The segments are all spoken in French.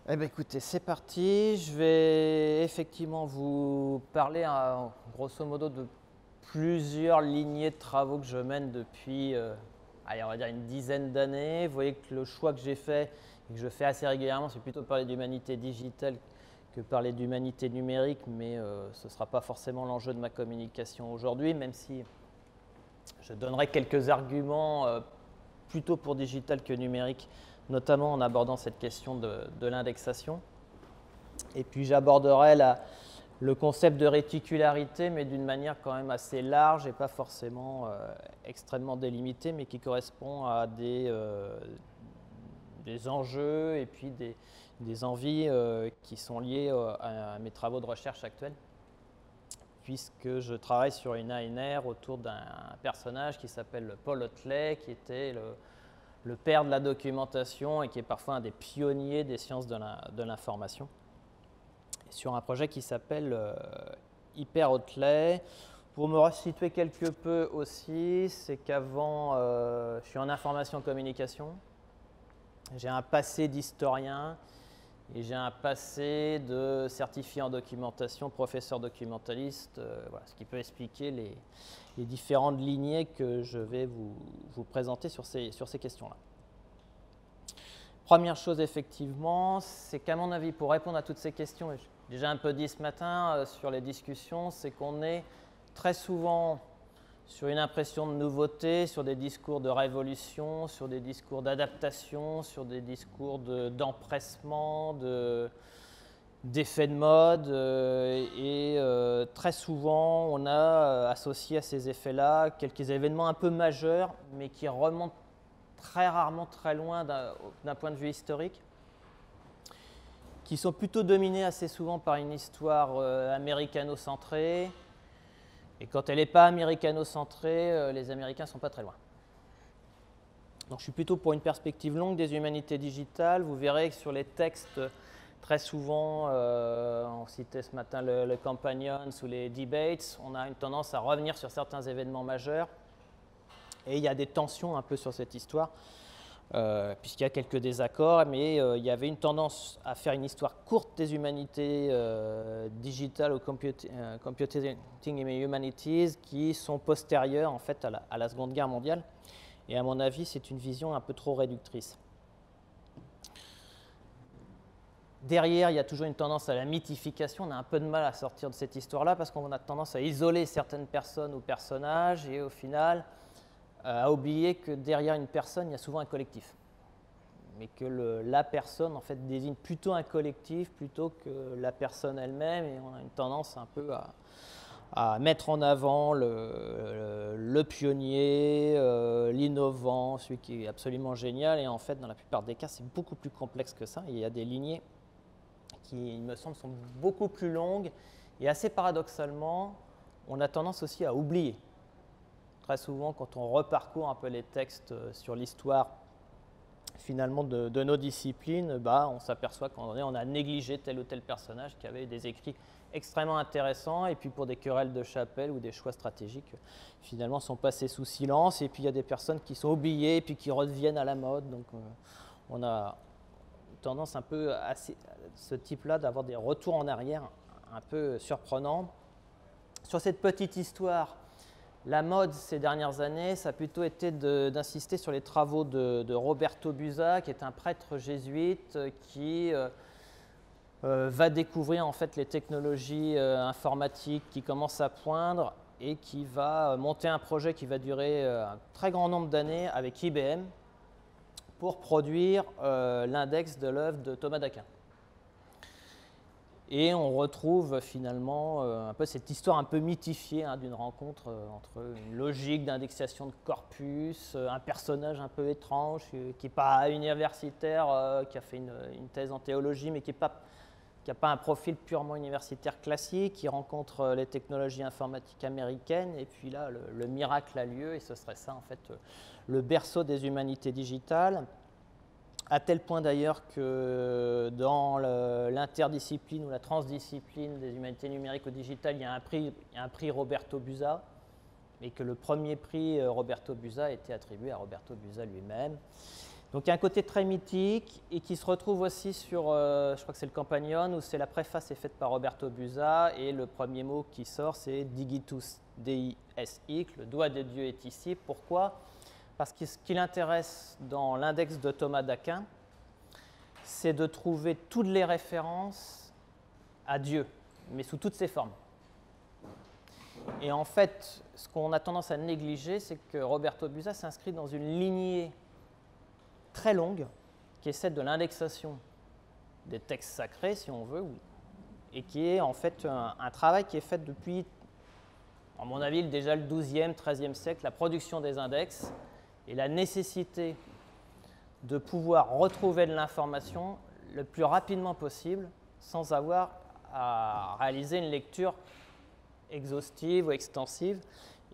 Eh bien, écoutez, c'est parti. Je vais effectivement vous parler, grosso modo, de plusieurs lignées de travaux que je mène depuis, allez, on va dire une dizaine d'années. Vous voyez que le choix que j'ai fait et que je fais assez régulièrement, c'est plutôt de parler d'humanité digitale que parler d'humanité numérique, mais ce ne sera pas forcément l'enjeu de ma communication aujourd'hui, même si je donnerai quelques arguments plutôt pour digital que numérique, notamment en abordant cette question de l'indexation. Et puis j'aborderai le concept de réticularité, mais d'une manière quand même assez large et pas forcément extrêmement délimitée, mais qui correspond à des enjeux et puis des envies qui sont liées à mes travaux de recherche actuels, puisque je travaille sur une ANR autour d'un personnage qui s'appelle Paul Hotley, qui était le père de la documentation et qui est parfois un des pionniers des sciences de l'information, sur un projet qui s'appelle Hyper Hotley. Pour me resituer quelque peu aussi, c'est qu'avant, je suis en information communication, j'ai un passé d'historien et j'ai un passé de certifié en documentation, professeur documentaliste, voilà, ce qui peut expliquer les différentes lignées que je vais vous présenter sur ces questions-là. Première chose, effectivement, c'est qu'à mon avis, pour répondre à toutes ces questions, et j'ai déjà un peu dit ce matin sur les discussions, c'est qu'on est très souvent sur une impression de nouveauté, sur des discours de révolution, sur des discours d'adaptation, sur des discours d'empressement, d'effet de mode. Très souvent, on a associé à ces effets-là quelques événements un peu majeurs, mais qui remontent très rarement très loin d'un point de vue historique, qui sont plutôt dominés assez souvent par une histoire américano-centrée. Et quand elle n'est pas américano-centrée, les Américains ne sont pas très loin. Donc je suis plutôt pour une perspective longue des humanités digitales. Vous verrez que sur les textes, très souvent, on citait ce matin le Companions ou les Debates, on a une tendance à revenir sur certains événements majeurs. Et il y a des tensions un peu sur cette histoire, puisqu'il y a quelques désaccords, mais il y avait une tendance à faire une histoire courte des humanités digitales ou computing humanities qui sont postérieures en fait à la Seconde Guerre mondiale. Et à mon avis, c'est une vision un peu trop réductrice. Derrière, il y a toujours une tendance à la mythification. On a un peu de mal à sortir de cette histoire-là parce qu'on a tendance à isoler certaines personnes ou personnages et au final, à oublier que derrière une personne, il y a souvent un collectif. Mais que la personne, en fait, désigne plutôt un collectif plutôt que la personne elle-même. Et on a une tendance un peu à mettre en avant le pionnier, l'innovant, celui qui est absolument génial. Et en fait, dans la plupart des cas, c'est beaucoup plus complexe que ça. Il y a des lignées qui, il me semble, sont beaucoup plus longues. Et assez paradoxalement, on a tendance aussi à oublier. Très souvent, quand on reparcourt un peu les textes sur l'histoire finalement de nos disciplines, on s'aperçoit qu'on a négligé tel ou tel personnage qui avait des écrits extrêmement intéressants et puis pour des querelles de chapelle ou des choix stratégiques, finalement sont passés sous silence et puis il y a des personnes qui sont oubliées et puis qui reviennent à la mode. Donc on a tendance un peu à ce type-là d'avoir des retours en arrière un peu surprenants. Sur cette petite histoire, la mode ces dernières années, ça a plutôt été d'insister sur les travaux de Roberto Busa, qui est un prêtre jésuite qui va découvrir en fait les technologies informatiques qui commencent à poindre et qui va monter un projet qui va durer un très grand nombre d'années avec IBM pour produire l'index de l'œuvre de Thomas d'Aquin. Et on retrouve finalement un peu cette histoire un peu mythifiée d'une rencontre entre une logique d'indexation de corpus, un personnage un peu étrange qui n'est pas universitaire, qui a fait une thèse en théologie, mais qui n'a pas un profil purement universitaire classique, qui rencontre les technologies informatiques américaines. Et puis là, le miracle a lieu, et ce serait ça en fait le berceau des humanités digitales. À tel point d'ailleurs que dans l'interdiscipline ou la transdiscipline des humanités numériques ou digitales, il y a un prix Roberto Busa, et que le premier prix Roberto Busa a été attribué à Roberto Busa lui-même. Donc il y a un côté très mythique et qui se retrouve aussi sur, je crois que c'est le Companion, où c'est la préface est faite par Roberto Busa et le premier mot qui sort c'est Digitus Dei est hic, le doigt de Dieu est ici. Pourquoi? Parce que ce qui l'intéresse dans l'index de Thomas d'Aquin, c'est de trouver toutes les références à Dieu, mais sous toutes ses formes. Et en fait, ce qu'on a tendance à négliger, c'est que Roberto Busa s'inscrit dans une lignée très longue, qui est celle de l'indexation des textes sacrés, si on veut, et qui est en fait un travail qui est fait depuis, à mon avis, déjà le XIIe, XIIIe siècle, la production des index et la nécessité de pouvoir retrouver de l'information le plus rapidement possible sans avoir à réaliser une lecture exhaustive ou extensive.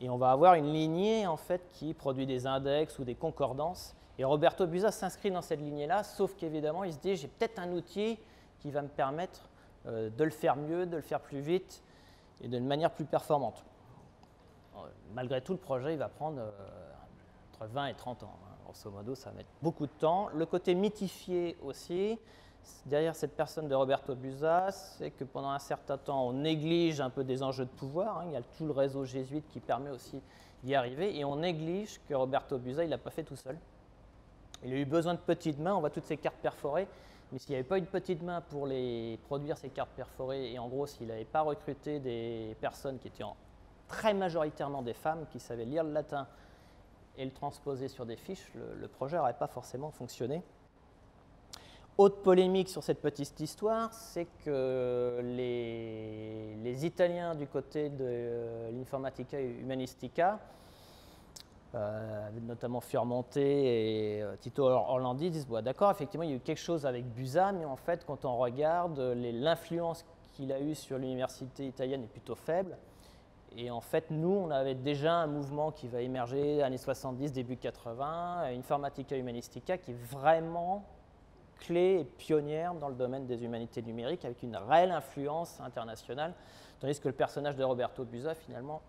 Et on va avoir une lignée en fait qui produit des index ou des concordances. Et Roberto Busa s'inscrit dans cette lignée-là, sauf qu'évidemment, il se dit j'ai peut-être un outil qui va me permettre de le faire mieux, de le faire plus vite et d'une manière plus performante. Malgré tout, le projet il va prendre entre 20 et 30 ans. Grosso modo, ça va mettre beaucoup de temps. Le côté mythifié aussi, derrière cette personne de Roberto Busa, c'est que pendant un certain temps, on néglige un peu des enjeux de pouvoir. Il y a tout le réseau jésuite qui permet aussi d'y arriver. Et on néglige que Roberto Busa, il ne l'a pas fait tout seul. Il a eu besoin de petites mains, on voit toutes ces cartes perforées, mais s'il n'y avait pas une petite main pour produire ces cartes perforées, et en gros, s'il n'avait pas recruté des personnes qui étaient très majoritairement des femmes, qui savaient lire le latin et le transposer sur des fiches, le projet n'aurait pas forcément fonctionné. Autre polémique sur cette petite histoire, c'est que les Italiens du côté de l'Informatica Humanistica, notamment Fiermonte et Tito Orlandi, disent bon, d'accord, effectivement, il y a eu quelque chose avec Busa, mais en fait, quand on regarde, l'influence qu'il a eue sur l'université italienne est plutôt faible. Et en fait, nous, on avait déjà un mouvement qui va émerger années 70, début 80, Informatica Humanistica, qui est vraiment clé et pionnière dans le domaine des humanités numériques, avec une réelle influence internationale, tandis que le personnage de Roberto Busa, finalement,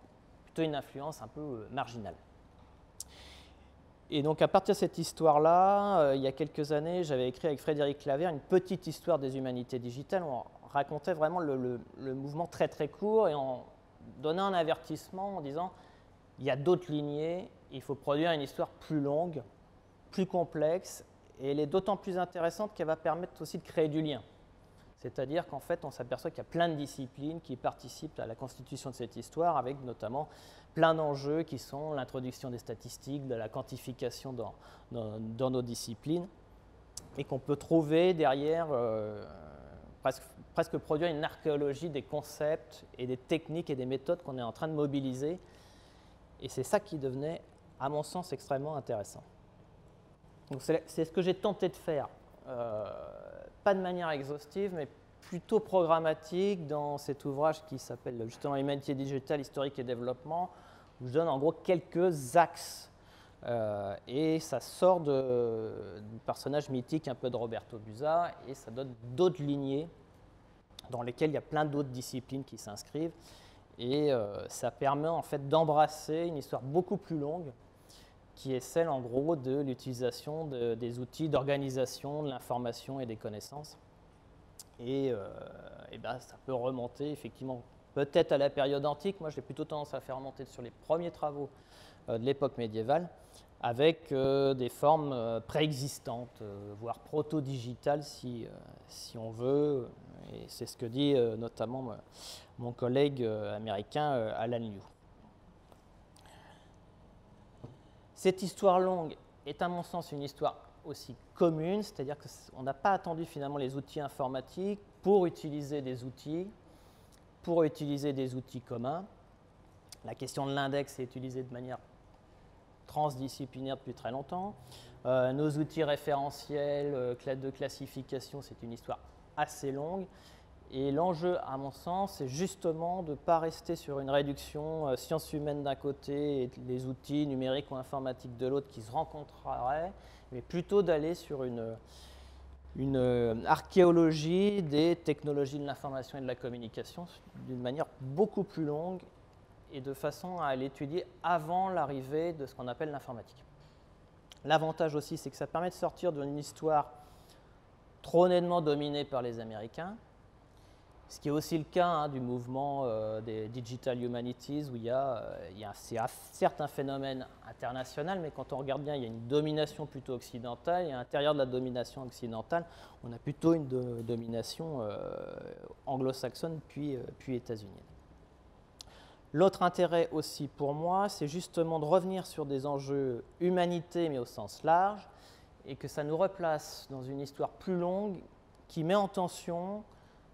plutôt une influence un peu marginale. Et donc, à partir de cette histoire-là, il y a quelques années, j'avais écrit avec Frédéric Claver une petite histoire des humanités digitales, où on racontait vraiment le mouvement très très court, et on donnait un avertissement en disant il y a d'autres lignées, il faut produire une histoire plus longue, plus complexe, et elle est d'autant plus intéressante qu'elle va permettre aussi de créer du lien. C'est-à-dire qu'en fait, on s'aperçoit qu'il y a plein de disciplines qui participent à la constitution de cette histoire, avec notamment plein d'enjeux qui sont l'introduction des statistiques, de la quantification dans nos disciplines, et qu'on peut trouver derrière, presque produire une archéologie des concepts et des techniques et des méthodes qu'on est en train de mobiliser. Et c'est ça qui devenait, à mon sens, extrêmement intéressant. Donc c'est ce que j'ai tenté de faire. Pas de manière exhaustive, mais plutôt programmatique dans cet ouvrage qui s'appelle justement Humanité digitale, historique et développement, où je donne en gros quelques axes. Et ça sort du personnage mythique un peu de Roberto Busa, et ça donne d'autres lignées dans lesquelles il y a plein d'autres disciplines qui s'inscrivent. Et ça permet en fait d'embrasser une histoire beaucoup plus longue, qui est celle en gros de l'utilisation des outils d'organisation de l'information et des connaissances. Et ça peut remonter effectivement peut-être à la période antique. Moi, j'ai plutôt tendance à faire remonter sur les premiers travaux de l'époque médiévale, avec des formes préexistantes, voire proto-digitales si on veut. Et c'est ce que dit notamment mon collègue américain Alan Liu. Cette histoire longue est à mon sens une histoire aussi commune, c'est-à-dire qu'on n'a pas attendu finalement les outils informatiques pour utiliser des outils communs. La question de l'index est utilisée de manière transdisciplinaire depuis très longtemps. Nos outils référentiels de classification, c'est une histoire assez longue. Et l'enjeu, à mon sens, c'est justement de ne pas rester sur une réduction sciences humaines d'un côté et les outils numériques ou informatiques de l'autre qui se rencontreraient, mais plutôt d'aller sur une archéologie des technologies de l'information et de la communication d'une manière beaucoup plus longue et de façon à l'étudier avant l'arrivée de ce qu'on appelle l'informatique. L'avantage aussi, c'est que ça permet de sortir d'une histoire trop nettement dominée par les Américains, ce qui est aussi le cas du mouvement des Digital Humanities, où il y a certes un phénomène international, mais quand on regarde bien, il y a une domination plutôt occidentale, et à l'intérieur de la domination occidentale, on a plutôt une domination anglo-saxonne puis états-unienne. L'autre intérêt aussi pour moi, c'est justement de revenir sur des enjeux humanité, mais au sens large, et que ça nous replace dans une histoire plus longue qui met en tension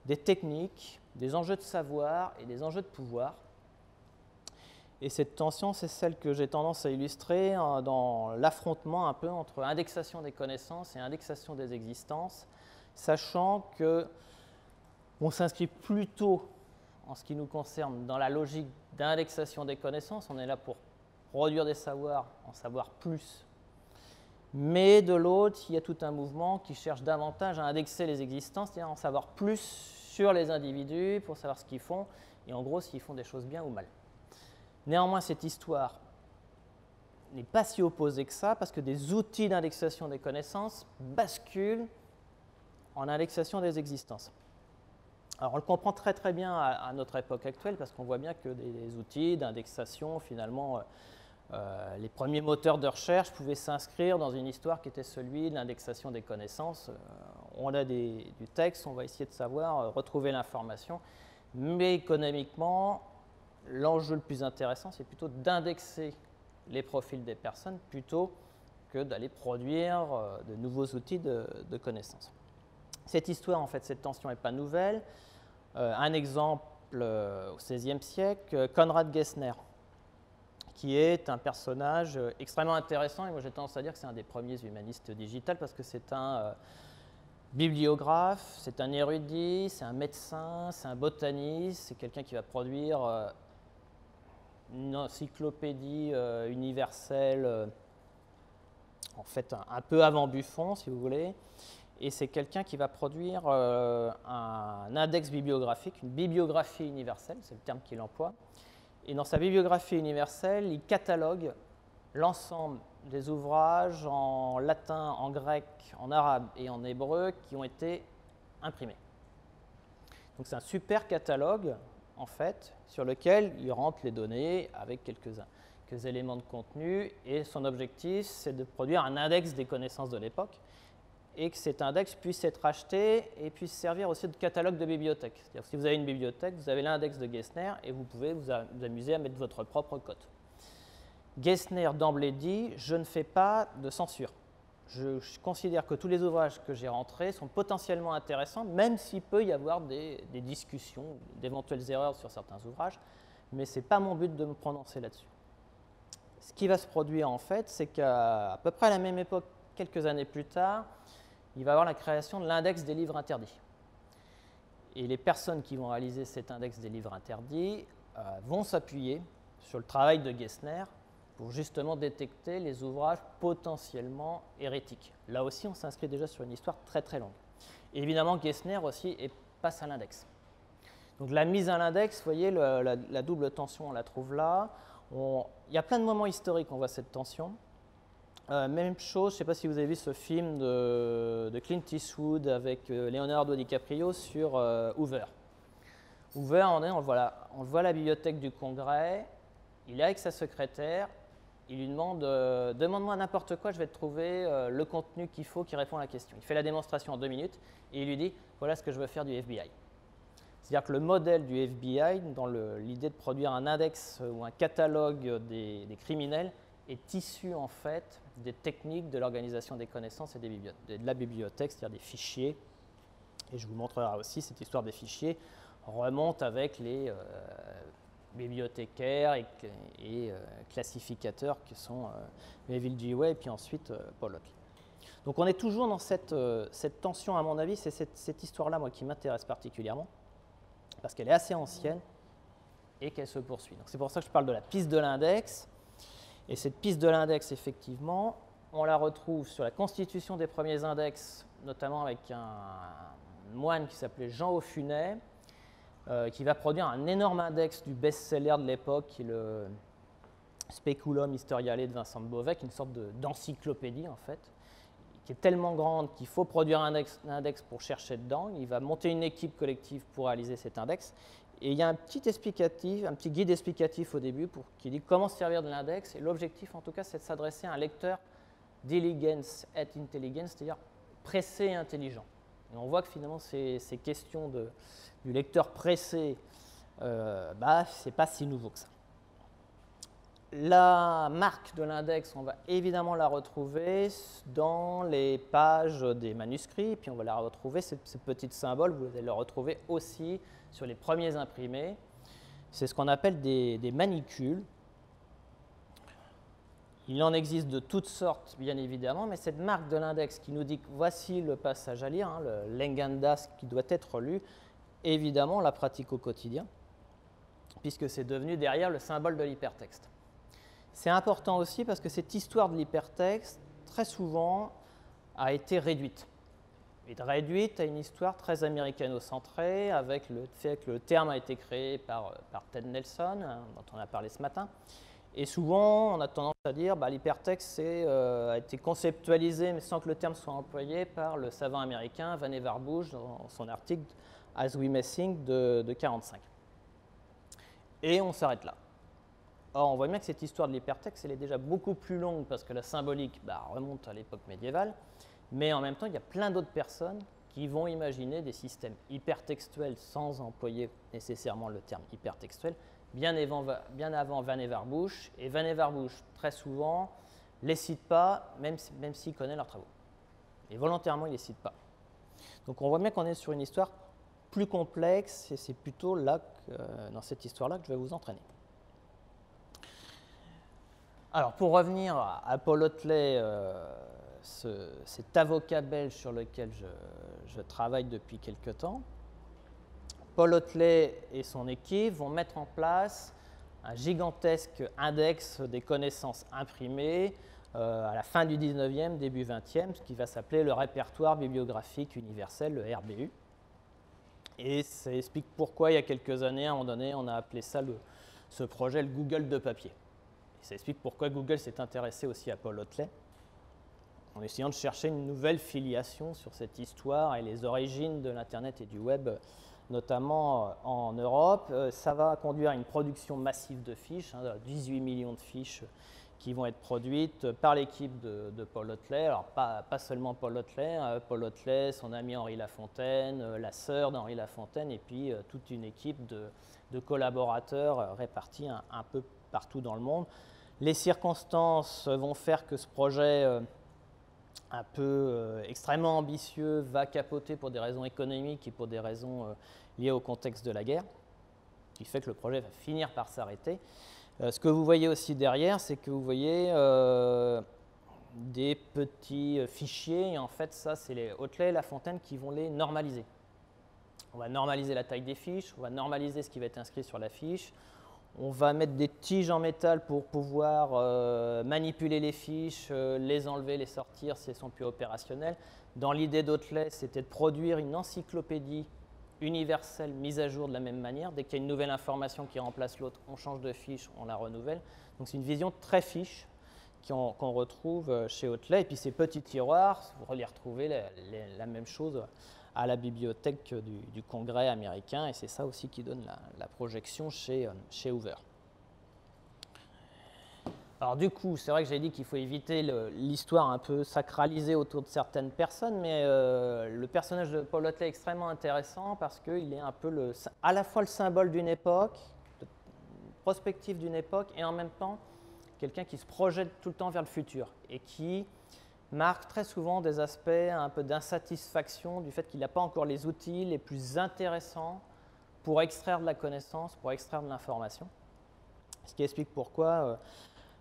des techniques, des enjeux de savoir et des enjeux de pouvoir. Et cette tension, c'est celle que j'ai tendance à illustrer dans l'affrontement un peu entre indexation des connaissances et indexation des existences, sachant qu'on s'inscrit plutôt, en ce qui nous concerne, dans la logique d'indexation des connaissances. On est là pour produire des savoirs, en savoir plus. Mais de l'autre, il y a tout un mouvement qui cherche davantage à indexer les existences, c'est-à-dire en savoir plus sur les individus pour savoir ce qu'ils font et en gros s'ils font des choses bien ou mal. Néanmoins, cette histoire n'est pas si opposée que ça parce que des outils d'indexation des connaissances basculent en indexation des existences. Alors on le comprend très très bien à notre époque actuelle parce qu'on voit bien que des outils d'indexation, finalement, les premiers moteurs de recherche pouvaient s'inscrire dans une histoire qui était celui de l'indexation des connaissances. On a du texte, on va essayer de savoir, retrouver l'information, mais économiquement, l'enjeu le plus intéressant, c'est plutôt d'indexer les profils des personnes plutôt que d'aller produire de nouveaux outils de connaissances. Cette histoire, en fait, cette tension n'est pas nouvelle. Un exemple au XVIe siècle, Konrad Gessner, qui est un personnage extrêmement intéressant, et moi j'ai tendance à dire que c'est un des premiers humanistes digitales parce que c'est un bibliographe, c'est un érudit, c'est un médecin, c'est un botaniste, c'est quelqu'un qui va produire une encyclopédie universelle, en fait un peu avant Buffon, si vous voulez, et c'est quelqu'un qui va produire un index bibliographique, une bibliographie universelle, c'est le terme qu'il emploie. Et dans sa bibliographie universelle, il catalogue l'ensemble des ouvrages en latin, en grec, en arabe et en hébreu qui ont été imprimés. Donc c'est un super catalogue, en fait, sur lequel il rentre les données avec quelques éléments de contenu. Et son objectif, c'est de produire un index des connaissances de l'époque et que cet index puisse être acheté et puisse servir aussi de catalogue de bibliothèque. C'est-à-dire que si vous avez une bibliothèque, vous avez l'index de Gessner et vous pouvez vous amuser à mettre votre propre cote. Gessner d'emblée dit « je ne fais pas de censure ». Je considère que tous les ouvrages que j'ai rentrés sont potentiellement intéressants, même s'il peut y avoir des discussions, d'éventuelles erreurs sur certains ouvrages, mais ce n'est pas mon but de me prononcer là-dessus. Ce qui va se produire en fait, c'est qu'à peu près à la même époque, quelques années plus tard, il va y avoir la création de l'index des livres interdits. Et les personnes qui vont réaliser cet index des livres interdits vont s'appuyer sur le travail de Gessner pour justement détecter les ouvrages potentiellement hérétiques. Là aussi, on s'inscrit déjà sur une histoire très très longue. Et évidemment, Gessner aussi passe à l'index. Donc la mise à l'index, vous voyez, la double tension, on la trouve là. Il y a plein de moments historiques où on voit cette tension. Même chose, je ne sais pas si vous avez vu ce film de Clint Eastwood avec Leonardo DiCaprio sur Hoover. Hoover, on le voit à la bibliothèque du Congrès, il est avec sa secrétaire, il lui demande « demande-moi n'importe quoi, je vais te trouver le contenu qu'il faut qui répond à la question ». Il fait la démonstration en 2 minutes et il lui dit « voilà ce que je veux faire du FBI ». C'est-à-dire que le modèle du FBI, dans l'idée de produire un index ou un catalogue des criminels, est issu en fait des techniques de l'organisation des connaissances et de la bibliothèque, c'est-à-dire des fichiers. Et je vous montrerai aussi cette histoire des fichiers remonte avec les bibliothécaires et classificateurs qui sont Melville Dewey et puis ensuite Pollock. Donc on est toujours dans cette tension, à mon avis, c'est cette histoire-là moi qui m'intéresse particulièrement parce qu'elle est assez ancienne et qu'elle se poursuit. Donc c'est pour ça que je parle de la piste de l'index. Et cette piste de l'index, effectivement, on la retrouve sur la constitution des premiers index, notamment avec un moine qui s'appelait Jean Aufunet, qui va produire un énorme index du best-seller de l'époque, qui est Speculum Historiale de Vincent de Beauvais, une sorte d'encyclopédie en fait, qui est tellement grande qu'il faut produire un index pour chercher dedans. Il va monter une équipe collective pour réaliser cet index. Et il y a un petit guide explicatif au début qui dit comment se servir de l'index. Et l'objectif, en tout cas, c'est de s'adresser à un lecteur diligence et intelligence, c'est-à-dire pressé et intelligent. Et on voit que finalement, ces questions du lecteur pressé, c'est pas si nouveau que ça. La marque de l'index, on va évidemment la retrouver dans les pages des manuscrits, puis on va la retrouver, ces petits symboles, vous allez le retrouver aussi sur les premiers imprimés. C'est ce qu'on appelle des manicules. Il en existe de toutes sortes, bien évidemment, mais cette marque de l'index qui nous dit que voici le passage à lire, le Lengandas qui doit être lu, évidemment, on la pratique au quotidien, puisque c'est devenu derrière le symbole de l'hypertexte. C'est important aussi parce que cette histoire de l'hypertexte, très souvent, a été réduite. Et réduite à une histoire très américano-centrée, avec le fait que le terme a été créé par Ted Nelson, dont on a parlé ce matin. Et souvent, on a tendance à dire que l'hypertexte a été conceptualisé, mais sans que le terme soit employé, par le savant américain Vannevar Bush dans son article As We May Think de 1945. Et on s'arrête là. Or, on voit bien que cette histoire de l'hypertexte, elle est déjà beaucoup plus longue parce que la symbolique remonte à l'époque médiévale, mais en même temps, il y a plein d'autres personnes qui vont imaginer des systèmes hypertextuels sans employer nécessairement le terme hypertextuel, bien avant Vannevar Bush. Et Vannevar Bush, très souvent, ne les cite pas, même s'il connaît leurs travaux. Et volontairement, il ne les cite pas. Donc, on voit bien qu'on est sur une histoire plus complexe, et c'est plutôt là, dans cette histoire-là, que je vais vous entraîner. Alors, pour revenir à Paul Hotelet, cet avocat belge sur lequel je travaille depuis quelque temps, Paul Hotelet et son équipe vont mettre en place un gigantesque index des connaissances imprimées à la fin du 19e, début 20e, ce qui va s'appeler le répertoire bibliographique universel, le RBU. Et ça explique pourquoi, il y a quelques années, à un moment donné, on a appelé ça ce projet le Google de papier. Ça explique pourquoi Google s'est intéressé aussi à Paul Hotelet, en essayant de chercher une nouvelle filiation sur cette histoire et les origines de l'Internet et du Web, notamment en Europe. Ça va conduire à une production massive de fiches, 18 millions de fiches qui vont être produites par l'équipe de Paul Hotelet. Alors, pas seulement Paul Hotelet, son ami Henri Lafontaine, la sœur d'Henri Lafontaine, et puis toute une équipe de collaborateurs répartis un peu partout dans le monde. Les circonstances vont faire que ce projet un peu extrêmement ambitieux va capoter pour des raisons économiques et pour des raisons liées au contexte de la guerre, qui fait que le projet va finir par s'arrêter. Ce que vous voyez aussi derrière, c'est que vous voyez des petits fichiers, et en fait, ça, c'est les Hotelet et Lafontaine qui vont les normaliser. On va normaliser la taille des fiches, on va normaliser ce qui va être inscrit sur la fiche. On va mettre des tiges en métal pour pouvoir manipuler les fiches, les enlever, les sortir si elles ne sont plus opérationnelles. Dans l'idée d'Hotelet, c'était de produire une encyclopédie universelle mise à jour de la même manière. Dès qu'il y a une nouvelle information qui remplace l'autre, on change de fiche, on la renouvelle. Donc c'est une vision très fiche qu'on retrouve chez Hotelet. Et puis ces petits tiroirs, vous les retrouvez la même chose à la bibliothèque du Congrès américain, et c'est ça aussi qui donne la projection chez Hoover. Alors du coup, c'est vrai que j'ai dit qu'il faut éviter l'histoire un peu sacralisée autour de certaines personnes, mais le personnage de Paul Hotelet est extrêmement intéressant parce qu'il est un peu à la fois le symbole d'une époque, prospective d'une époque, et en même temps quelqu'un qui se projette tout le temps vers le futur et qui marque très souvent des aspects un peu d'insatisfaction du fait qu'il n'a pas encore les outils les plus intéressants pour extraire de la connaissance, pour extraire de l'information. Ce qui explique pourquoi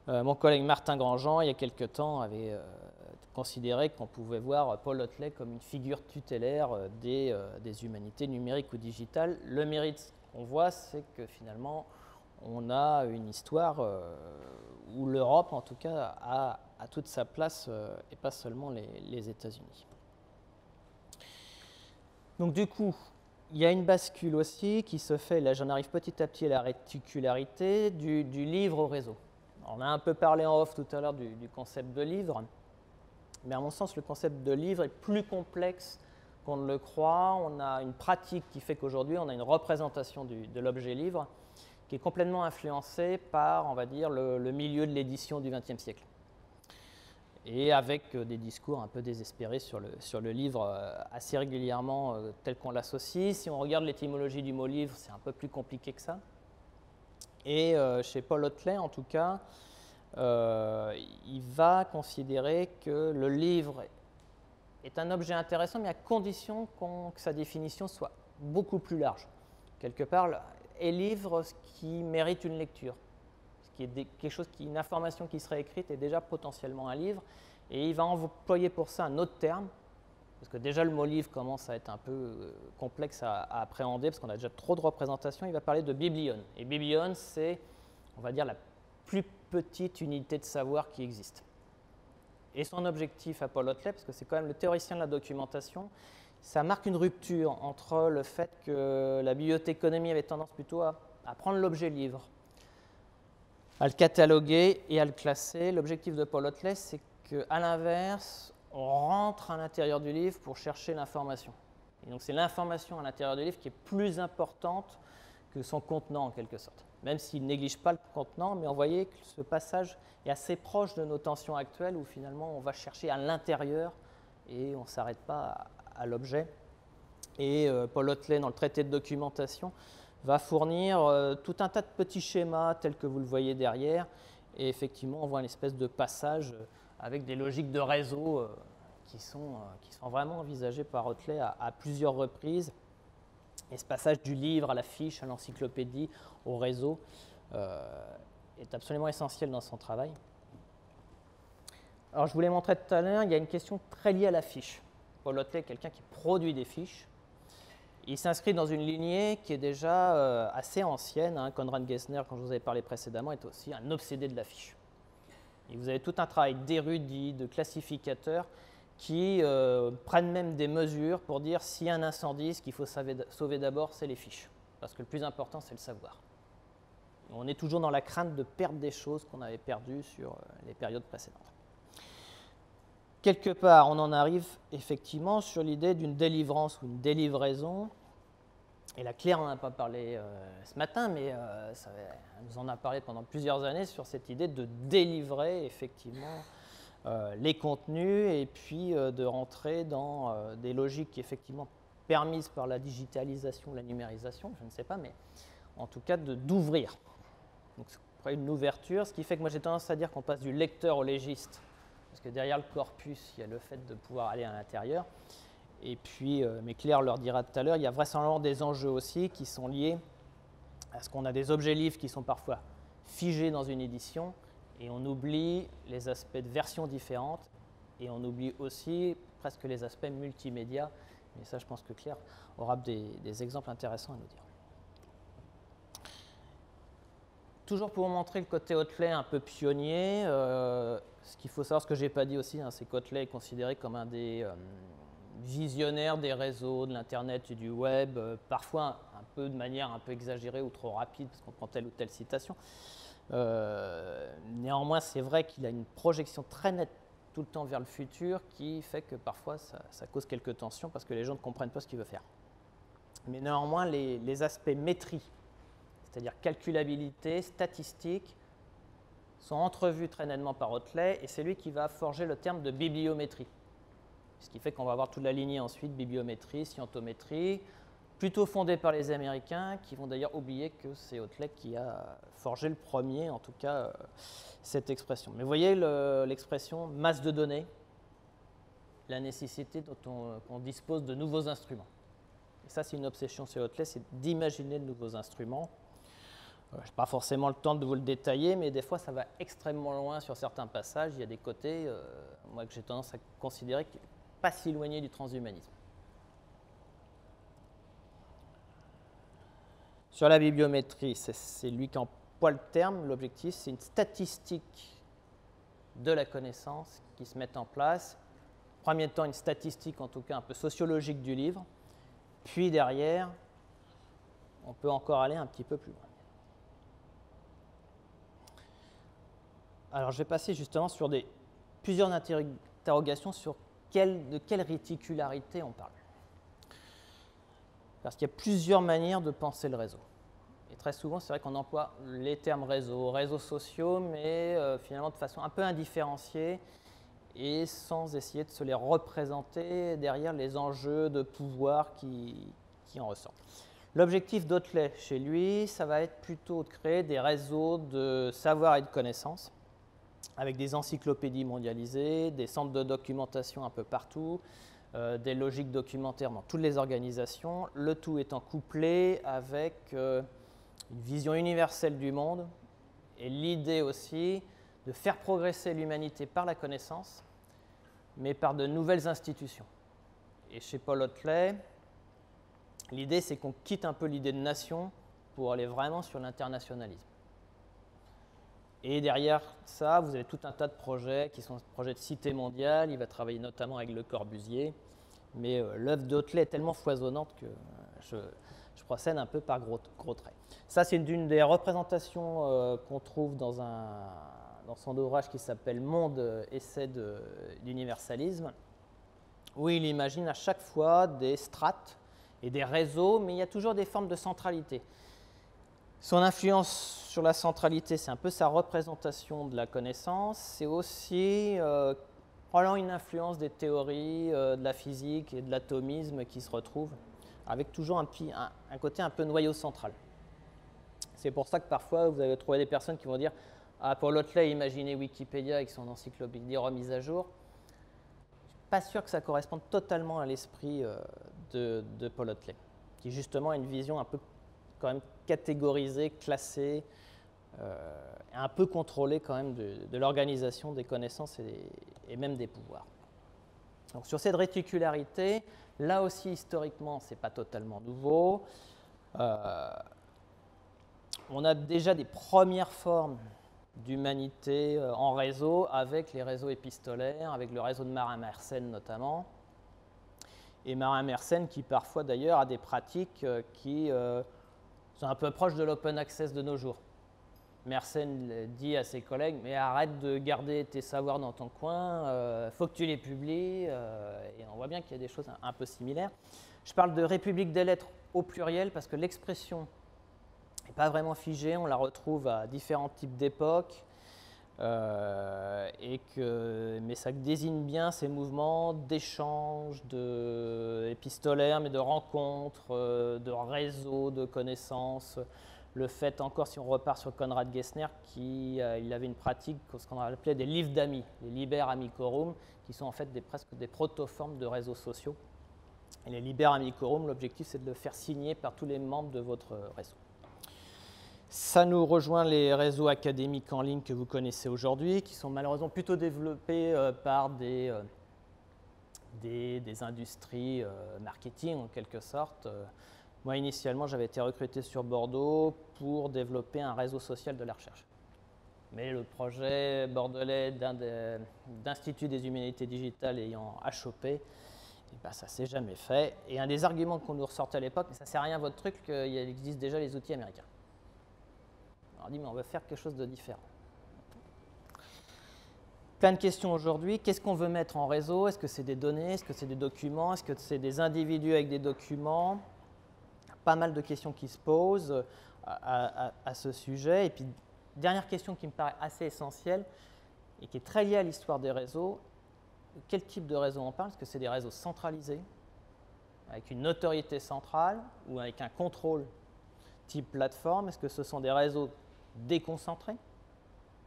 mon collègue Martin Grandjean, il y a quelque temps, avait considéré qu'on pouvait voir Paul Hotelet comme une figure tutélaire des humanités numériques ou digitales. Le mérite qu'on voit, c'est que finalement, on a une histoire où l'Europe, en tout cas, a toute sa place et pas seulement les États-Unis. Donc du coup, il y a une bascule aussi qui se fait, là j'en arrive petit à petit à la réticularité, du livre au réseau. On a un peu parlé en off tout à l'heure du concept de livre, mais à mon sens, le concept de livre est plus complexe qu'on ne le croit. On a une pratique qui fait qu'aujourd'hui, on a une représentation de l'objet livre qui est complètement influencée par, on va dire, le milieu de l'édition du XXe siècle. Et avec des discours un peu désespérés sur le livre assez régulièrement tel qu'on l'associe. Si on regarde l'étymologie du mot livre, c'est un peu plus compliqué que ça. Et chez Paul Otlet, en tout cas, il va considérer que le livre est un objet intéressant, mais à condition que sa définition soit beaucoup plus large. Quelque part, est livre ce qui mérite une lecture, ce qui est quelque chose une information qui serait écrite est déjà potentiellement un livre, et il va employer pour ça un autre terme, parce que déjà le mot livre commence à être un peu complexe à appréhender, parce qu'on a déjà trop de représentations. Il va parler de biblion, et biblion, c'est, on va dire, la plus petite unité de savoir qui existe. Et son objectif à Paul Otlet, parce que c'est quand même le théoricien de la documentation, ça marque une rupture entre le fait que la bibliothéconomie avait tendance plutôt à prendre l'objet livre, à le cataloguer et à le classer. L'objectif de Paul Otlet, c'est qu'à l'inverse, on rentre à l'intérieur du livre pour chercher l'information. Et donc c'est l'information à l'intérieur du livre qui est plus importante que son contenant en quelque sorte. Même s'il ne néglige pas le contenant, mais on voyait que ce passage est assez proche de nos tensions actuelles où finalement on va chercher à l'intérieur et on ne s'arrête pas à l'objet. Et Paul Otlet, dans le traité de documentation, va fournir tout un tas de petits schémas tels que vous le voyez derrière. Et effectivement, on voit une espèce de passage avec des logiques de réseau qui sont vraiment envisagées par Otlet à plusieurs reprises. Et ce passage du livre à la fiche, à l'encyclopédie, au réseau, est absolument essentiel dans son travail. Alors, je vous l'ai montré tout à l'heure, il y a une question très liée à la fiche. Paul Otlet est quelqu'un qui produit des fiches. Il s'inscrit dans une lignée qui est déjà assez ancienne. Konrad Gessner, quand je vous avais parlé précédemment, est aussi un obsédé de la fiche. Et vous avez tout un travail d'érudits, de classificateurs qui prennent même des mesures pour dire s'il y a un incendie, ce qu'il faut sauver d'abord, c'est les fiches. Parce que le plus important, c'est le savoir. On est toujours dans la crainte de perdre des choses qu'on avait perdues sur les périodes précédentes. Quelque part, on en arrive effectivement sur l'idée d'une délivrance ou une délivraison. Et la Claire n'en a pas parlé ce matin, mais elle nous en a parlé pendant plusieurs années sur cette idée de délivrer effectivement les contenus et puis de rentrer dans des logiques effectivement permises par la digitalisation, la numérisation, je ne sais pas, mais en tout cas d'ouvrir. Donc c'est une ouverture, ce qui fait que moi j'ai tendance à dire qu'on passe du lecteur au légiste, parce que derrière le corpus, il y a le fait de pouvoir aller à l'intérieur. Et puis, mais Claire leur dira tout à l'heure, il y a vraisemblablement des enjeux aussi qui sont liés à ce qu'on a des objets livres qui sont parfois figés dans une édition, et on oublie les aspects de versions différentes, et on oublie aussi presque les aspects multimédia. Mais ça, je pense que Claire aura des exemples intéressants à nous dire. Toujours pour montrer le côté Otlet un peu pionnier, ce qu'il faut savoir, ce que je n'ai pas dit aussi, c'est qu'Otlet est considéré comme un des visionnaires des réseaux, de l'Internet et du web, parfois un peu de manière un peu exagérée ou trop rapide, parce qu'on prend telle ou telle citation. Néanmoins, c'est vrai qu'il a une projection très nette tout le temps vers le futur qui fait que parfois ça cause quelques tensions parce que les gens ne comprennent pas ce qu'il veut faire. Mais néanmoins, les aspects métrie, c'est-à-dire calculabilité, statistique, sont entrevus très nettement par Otlet, et c'est lui qui va forger le terme de bibliométrie. Ce qui fait qu'on va avoir toute la lignée ensuite, bibliométrie, scientométrie, plutôt fondée par les Américains, qui vont d'ailleurs oublier que c'est Otlet qui a forgé le premier, en tout cas, cette expression. Mais vous voyez l'expression masse de données, la nécessité dont on dispose de nouveaux instruments. Et ça, c'est une obsession chez Otlet, c'est d'imaginer de nouveaux instruments. Je n'ai pas forcément le temps de vous le détailler, mais des fois, ça va extrêmement loin sur certains passages. Il y a des côtés, moi, que j'ai tendance à considérer qui ne sont pas si éloignés du transhumanisme. Sur la bibliométrie, c'est lui qui emploie le terme. L'objectif, c'est une statistique de la connaissance qui se met en place. En premier temps, une statistique, en tout cas un peu sociologique du livre. Puis derrière, on peut encore aller un petit peu plus loin. Alors, je vais passer justement sur plusieurs interrogations sur de quelle réticularité on parle. Parce qu'il y a plusieurs manières de penser le réseau. Et très souvent, c'est vrai qu'on emploie les termes réseaux sociaux, mais finalement de façon un peu indifférenciée et sans essayer de se les représenter derrière les enjeux de pouvoir qui en ressortent. L'objectif d'Otley chez lui, ça va être plutôt de créer des réseaux de savoir et de connaissances, avec des encyclopédies mondialisées, des centres de documentation un peu partout, des logiques documentaires dans toutes les organisations, le tout étant couplé avec une vision universelle du monde et l'idée aussi de faire progresser l'humanité par la connaissance, mais par de nouvelles institutions. Et chez Paul Otley, l'idée c'est qu'on quitte un peu l'idée de nation pour aller vraiment sur l'internationalisme. Et derrière ça, vous avez tout un tas de projets qui sont des projets de cité mondiale. Il va travailler notamment avec Le Corbusier. Mais l'œuvre d'Otley est tellement foisonnante que je procède un peu par gros traits. Ça, c'est une des représentations qu'on trouve dans son ouvrage qui s'appelle Monde, essai d'universalisme, où il imagine à chaque fois des strates et des réseaux, mais il y a toujours des formes de centralité. Son influence sur la centralité, c'est un peu sa représentation de la connaissance. C'est aussi probablement une influence des théories de la physique et de l'atomisme qui se retrouvent, avec toujours un côté un peu noyau central. C'est pour ça que parfois, vous allez trouver des personnes qui vont dire « Ah, Paul Otley, imaginez Wikipédia avec son encyclopédie remise à jour ». Je ne suis pas sûr que ça corresponde totalement à l'esprit de Paul Otley, qui justement a une vision un peu quand même catégorisée, classée, un peu contrôlée quand même de l'organisation des connaissances et même des pouvoirs. Donc sur cette réticularité, là aussi historiquement, ce n'est pas totalement nouveau. On a déjà des premières formes d'humanité en réseau avec les réseaux épistolaires, avec le réseau de Marin Mersenne notamment. Et Marin Mersenne qui parfois d'ailleurs a des pratiques qui sont un peu proches de l'open access de nos jours. Mersenne dit à ses collègues « mais arrête de garder tes savoirs dans ton coin, faut que tu les publies ». Et on voit bien qu'il y a des choses un peu similaires. Je parle de République des lettres au pluriel parce que l'expression n'est pas vraiment figée, on la retrouve à différents types d'époques, mais ça désigne bien ces mouvements d'échanges épistolaires, mais de rencontres, de réseaux de connaissances. Le fait encore, si on repart sur Konrad Gessner, il avait une pratique, ce qu'on appelait des livres d'amis, les Liber Amicorum, qui sont en fait presque des protoformes de réseaux sociaux. Et les Liber Amicorum, l'objectif c'est de le faire signer par tous les membres de votre réseau. Ça nous rejoint les réseaux académiques en ligne que vous connaissez aujourd'hui, qui sont malheureusement plutôt développés par des industries marketing en quelque sorte. Moi, initialement, j'avais été recruté sur Bordeaux pour développer un réseau social de la recherche. Mais le projet bordelais d'Institut des humanités digitales ayant achoppé, ça ne s'est jamais fait. Et un des arguments qu'on nous ressortait à l'époque, ça ne sert à rien votre truc, qu'il existe déjà les outils américains. On dit, mais on veut faire quelque chose de différent. Plein de questions aujourd'hui. Qu'est-ce qu'on veut mettre en réseau? Est-ce que c'est des données? Est-ce que c'est des documents? Est-ce que c'est des individus avec des documents? Pas mal de questions qui se posent à ce sujet. Et puis, dernière question qui me paraît assez essentielle et qui est très liée à l'histoire des réseaux. Quel type de réseau on parle? Est-ce que c'est des réseaux centralisés, avec une autorité centrale ou avec un contrôle type plateforme? Est-ce que ce sont des réseaux déconcentrés,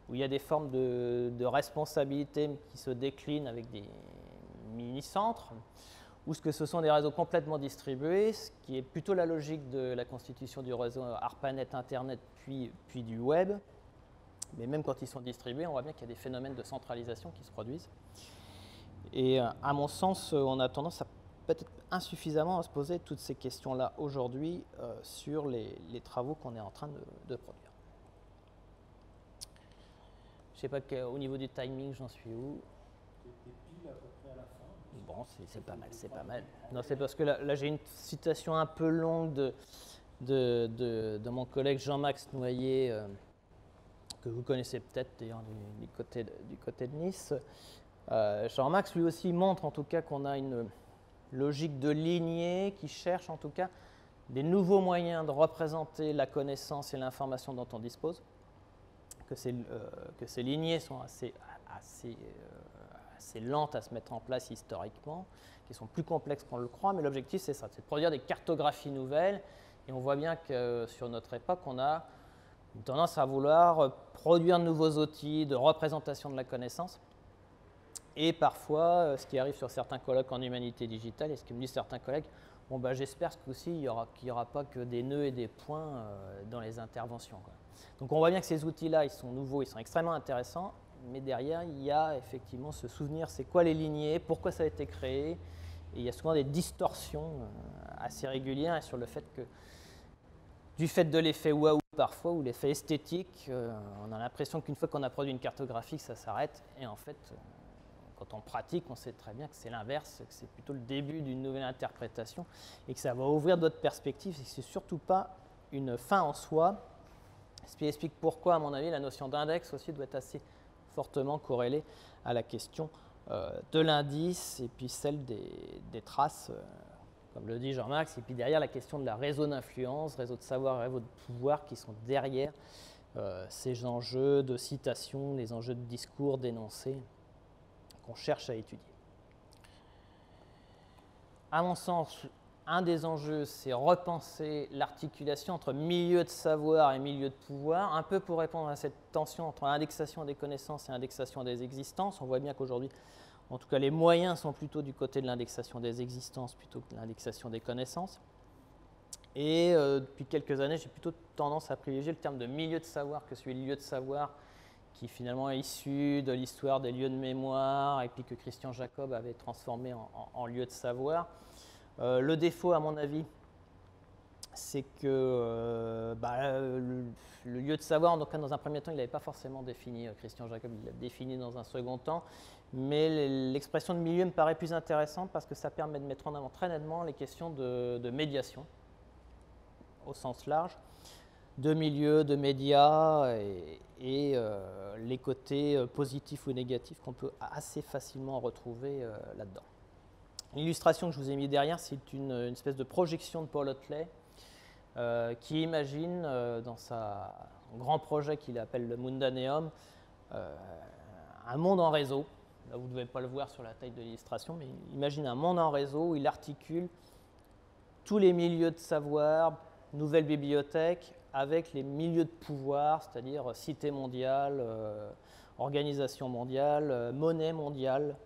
où il y a des formes de responsabilité qui se déclinent avec des mini-centres? Ou est-ce que ce sont des réseaux complètement distribués, ce qui est plutôt la logique de la constitution du réseau ARPANET, Internet, puis du web. Mais même quand ils sont distribués, on voit bien qu'il y a des phénomènes de centralisation qui se produisent. Et à mon sens, on a tendance à peut-être insuffisamment à se poser toutes ces questions-là aujourd'hui sur les travaux qu'on est en train de produire. Je ne sais pas au niveau du timing, j'en suis où. Bon, c'est pas mal, c'est pas mal. Non, c'est parce que là j'ai une citation un peu longue de mon collègue Jean-Max Noyer, que vous connaissez peut-être d'ailleurs du côté de Nice. Jean-Max lui aussi montre en tout cas qu'on a une logique de lignée qui cherche en tout cas des nouveaux moyens de représenter la connaissance et l'information dont on dispose, que ces lignées sont assez lentes à se mettre en place historiquement, qui sont plus complexes qu'on le croit, mais l'objectif c'est ça, c'est de produire des cartographies nouvelles, et on voit bien que sur notre époque, on a une tendance à vouloir produire de nouveaux outils de représentation de la connaissance, et parfois, ce qui arrive sur certains colloques en humanité digitale, et ce que me disent certains collègues, bon, bah, j'espère que aussi il n'y aura pas que des nœuds et des points dans les interventions, quoi. Donc on voit bien que ces outils-là, ils sont nouveaux, ils sont extrêmement intéressants, mais derrière, il y a effectivement ce souvenir, c'est quoi les lignées, pourquoi ça a été créé, et il y a souvent des distorsions assez régulières sur le fait que, du fait de l'effet waouh parfois, ou l'effet esthétique, on a l'impression qu'une fois qu'on a produit une cartographie, ça s'arrête, et en fait, quand on pratique, on sait très bien que c'est l'inverse, que c'est plutôt le début d'une nouvelle interprétation, et que ça va ouvrir d'autres perspectives, et que c'est surtout pas une fin en soi, ce qui explique pourquoi, à mon avis, la notion d'index aussi doit être assez fortement corrélée à la question de l'indice et puis celle des traces, comme le dit Jean-Max, et puis derrière la question de la réseau d'influence, réseau de savoir, réseau de pouvoir qui sont derrière ces enjeux de citation, les enjeux de discours, d'énoncés qu'on cherche à étudier. À mon sens, un des enjeux, c'est repenser l'articulation entre milieu de savoir et milieu de pouvoir, un peu pour répondre à cette tension entre indexation des connaissances et indexation des existences. On voit bien qu'aujourd'hui, en tout cas, les moyens sont plutôt du côté de l'indexation des existences plutôt que de l'indexation des connaissances. Et depuis quelques années, j'ai plutôt tendance à privilégier le terme de milieu de savoir que celui de lieu de savoir, qui finalement est issu de l'histoire des lieux de mémoire et puis que Christian Jacob avait transformé en lieu de savoir. Le défaut, à mon avis, c'est que le lieu de savoir, donc, dans un premier temps, il n'avait pas forcément défini, Christian Jacob, il l'a défini dans un second temps, mais l'expression de milieu me paraît plus intéressante parce que ça permet de mettre en avant très nettement les questions de médiation, au sens large, de milieu, de médias et les côtés positifs ou négatifs qu'on peut assez facilement retrouver là-dedans. L'illustration que je vous ai mis derrière, c'est une espèce de projection de Paul Hotley qui imagine dans son grand projet qu'il appelle le Mundaneum un monde en réseau. Là, vous ne devez pas le voir sur la taille de l'illustration, mais il imagine un monde en réseau où il articule tous les milieux de savoir, nouvelles bibliothèques, avec les milieux de pouvoir, c'est-à-dire cité mondiale, organisation mondiale, monnaie mondiale,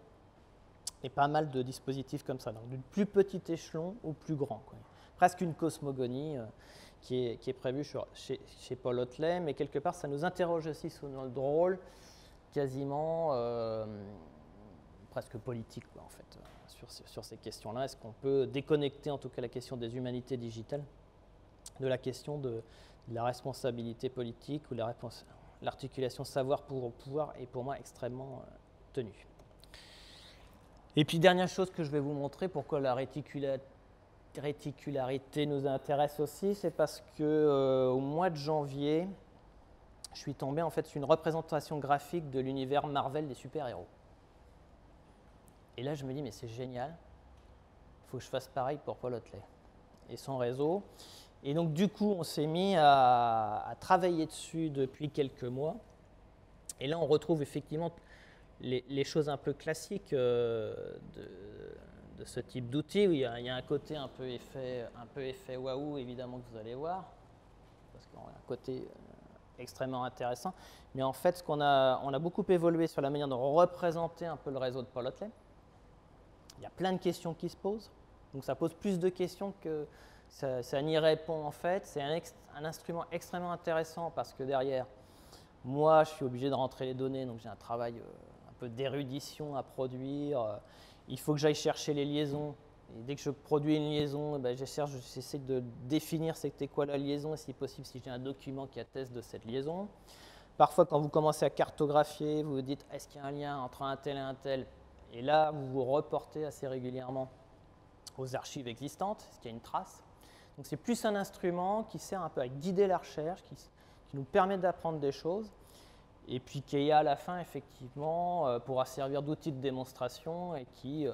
et pas mal de dispositifs comme ça, donc du plus petit échelon au plus grand, quoi. Presque une cosmogonie qui est prévue chez Paul Hotley, mais quelque part ça nous interroge aussi sur notre rôle quasiment presque politique, quoi, en fait, sur ces questions-là. Est-ce qu'on peut déconnecter en tout cas la question des humanités digitales de la question de la responsabilité politique ou l'articulation savoir pour pouvoir est pour moi extrêmement tenue. Et puis dernière chose que je vais vous montrer, pourquoi la réticularité nous intéresse aussi, c'est parce que au mois de janvier, je suis tombé en fait sur une représentation graphique de l'univers Marvel des super-héros. Et là je me dis mais c'est génial, il faut que je fasse pareil pour Paul Hotley et son réseau. Et donc du coup on s'est mis à travailler dessus depuis quelques mois. Et là on retrouve effectivement les choses un peu classiques de ce type d'outil, où il y a un côté un peu effet waouh, évidemment, que vous allez voir, parce qu'on a un côté extrêmement intéressant. Mais en fait, on a beaucoup évolué sur la manière de représenter un peu le réseau de Paul Hotley. Il y a plein de questions qui se posent, donc ça pose plus de questions que ça n'y répond en fait. C'est un instrument extrêmement intéressant parce que derrière, moi, je suis obligé de rentrer les données, donc j'ai un travail un peu d'érudition à produire. Il faut que j'aille chercher les liaisons. Et dès que je produis une liaison, j'essaie de définir c'était quoi la liaison et si possible, si j'ai un document qui atteste de cette liaison. Parfois, quand vous commencez à cartographier, vous vous dites est-ce qu'il y a un lien entre un tel et un tel? Et là, vous vous reportez assez régulièrement aux archives existantes, est-ce qu'il y a une trace? Donc c'est plus un instrument qui sert un peu à guider la recherche, qui nous permet d'apprendre des choses. Et puis Keia à la fin, effectivement, pourra servir d'outil de démonstration et qui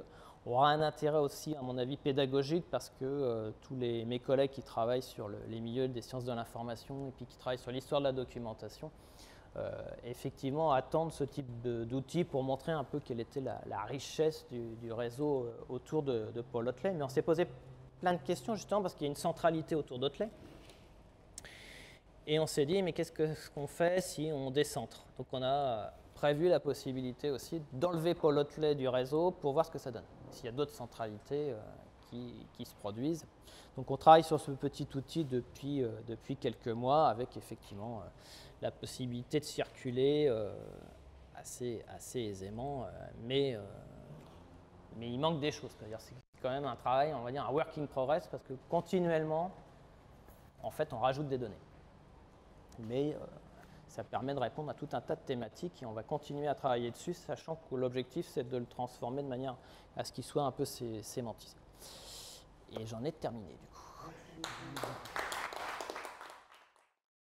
aura un intérêt aussi, à mon avis, pédagogique parce que tous mes collègues qui travaillent sur les milieux des sciences de l'information et puis qui travaillent sur l'histoire de la documentation, effectivement, attendent ce type d'outils pour montrer un peu quelle était la richesse du réseau autour de Paul Hoteley. Mais on s'est posé plein de questions justement parce qu'il y a une centralité autour d'Hoteley. Et on s'est dit, mais qu'est-ce qu'on fait si on décentre? Donc on a prévu la possibilité aussi d'enlever Paul Hoteley du réseau pour voir ce que ça donne. S'il y a d'autres centralités qui se produisent. Donc on travaille sur ce petit outil depuis quelques mois avec effectivement la possibilité de circuler assez aisément, mais il manque des choses. C'est-à-dire c'est quand même un travail, on va dire un work in progress parce que continuellement, en fait, on rajoute des données. Mais ça permet de répondre à tout un tas de thématiques et on va continuer à travailler dessus, sachant que l'objectif, c'est de le transformer de manière à ce qu'il soit un peu sémantisé. Et j'en ai terminé, du coup.